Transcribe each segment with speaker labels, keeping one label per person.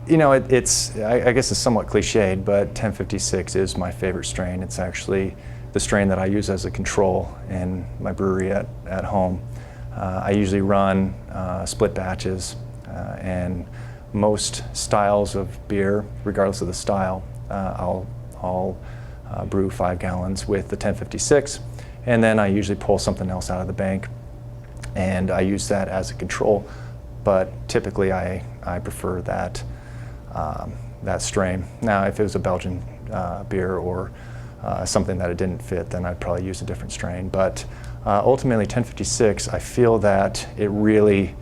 Speaker 1: I guess it's somewhat cliched, but 1056 is my favorite strain. It's actually the strain that I use as a control in my brewery at home. I usually run split batches, and most styles of beer, regardless of the style, I'll brew 5 gallons with the 1056, and then I usually pull something else out of the bank, and I use that as a control. But typically, I prefer that strain. Now, if it was a Belgian beer or something that it didn't fit, then I'd probably use a different strain. But ultimately, 1056, I feel that it really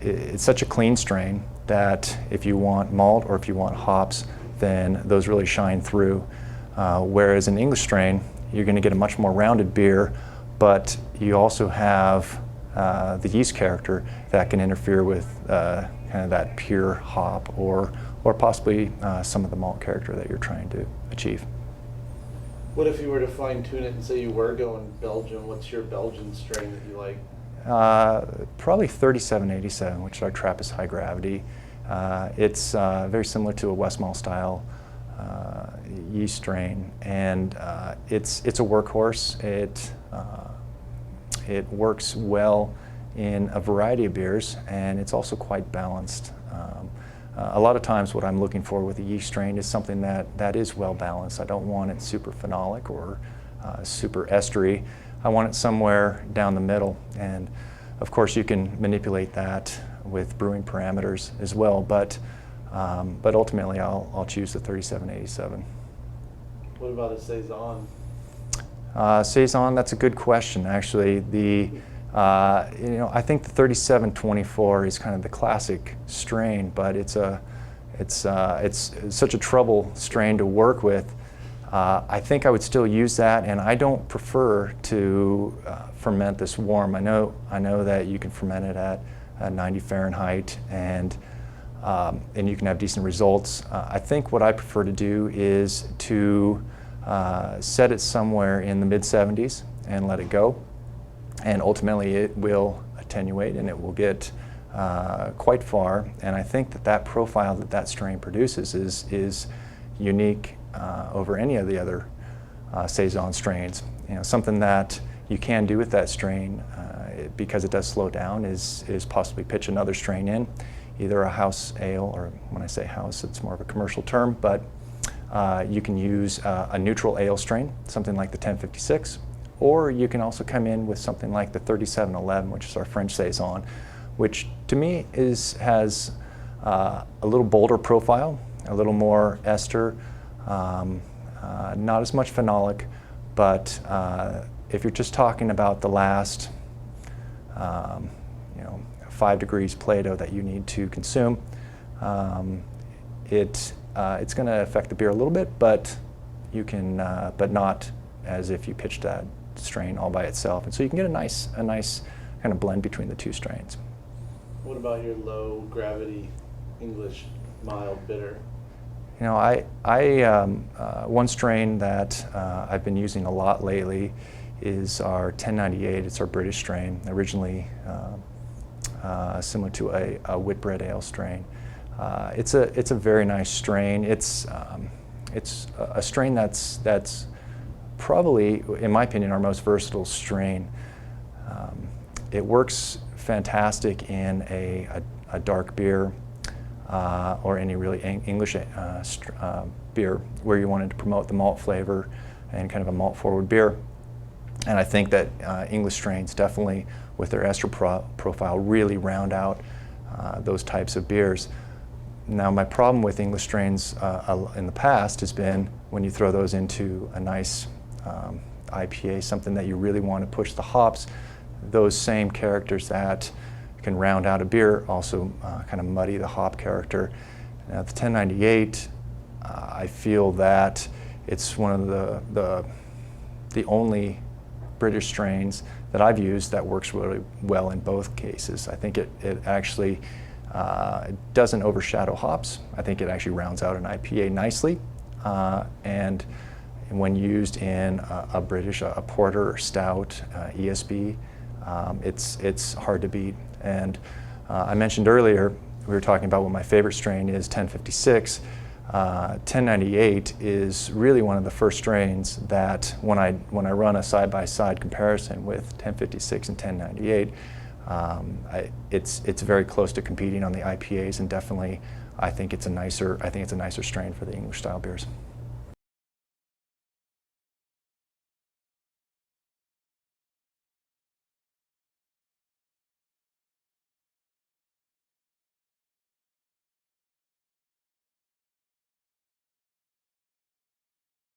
Speaker 1: it's such a clean strain that if you want malt or if you want hops, then those really shine through. Whereas an English strain, you're going to get a much more rounded beer, but you also have the yeast character that can interfere with kind of that pure hop or possibly some of the malt character that you're trying to achieve.
Speaker 2: What if you were to fine tune it and say you were going Belgian? What's your Belgian strain that you like?
Speaker 1: Probably 3787, which is our Trappist high gravity. It's very similar to a Westmalle style yeast strain, and it's a workhorse. It works well in a variety of beers, and it's also quite balanced. A lot of times what I'm looking for with a yeast strain is something that is well balanced. I don't want it super phenolic or super estery. I want it somewhere down the middle, and of course you can manipulate that with brewing parameters as well, but ultimately I'll choose the 3787.
Speaker 2: What about a saison?
Speaker 1: Saison, that's a good question. Actually, I think the 3724 is kind of the classic strain, but it's such a trouble strain to work with. I think I would still use that, and I don't prefer to ferment this warm. I know that you can ferment it at 90 Fahrenheit, and you can have decent results. I think what I prefer to do is to set it somewhere in the mid-70s and let it go, and ultimately it will attenuate and it will get quite far. And I think that profile that strain produces is unique over any of the other saison strains. Something that you can do with that strain, because it does slow down, is possibly pitch another strain in, either a house ale, or when I say house, it's more of a commercial term, but you can use a neutral ale strain, something like the 1056, or you can also come in with something like the 3711, which is our French saison, which to me has a little bolder profile, a little more ester, not as much phenolic, but if you're just talking about the last 5 degrees Plato that you need to consume, it's going to affect the beer a little bit, but you can, but not as if you pitched that strain all by itself. And so you can get a nice kind of blend between the two strains.
Speaker 2: What about your low gravity English mild bitter?
Speaker 1: One strain that I've been using a lot lately is our 1098. It's our British strain, originally similar to a Whitbread ale strain. It's a very nice strain. It's a strain that's probably, in my opinion, our most versatile strain. It works fantastic in a dark beer or any really English beer where you wanted to promote the malt flavor and kind of a malt forward beer. And I think that English strains definitely, with their ester profile, really round out those types of beers. Now, my problem with English strains in the past has been when you throw those into a nice IPA, something that you really want to push the hops, those same characters that can round out a beer also kind of muddy the hop character. Now, the 1098, I feel that it's one of the only British strains that I've used that works really well in both cases. I think it actually doesn't overshadow hops. I think it actually rounds out an IPA nicely, and when used in a British, a porter or stout, ESB, it's hard to beat. And I mentioned earlier, we were talking about what my favorite strain is, 1056. 1098 is really one of the first strains that when I run a side-by-side comparison with 1056 and 1098, it's very close to competing on the IPAs, and definitely I think it's a nicer strain for the English style beers.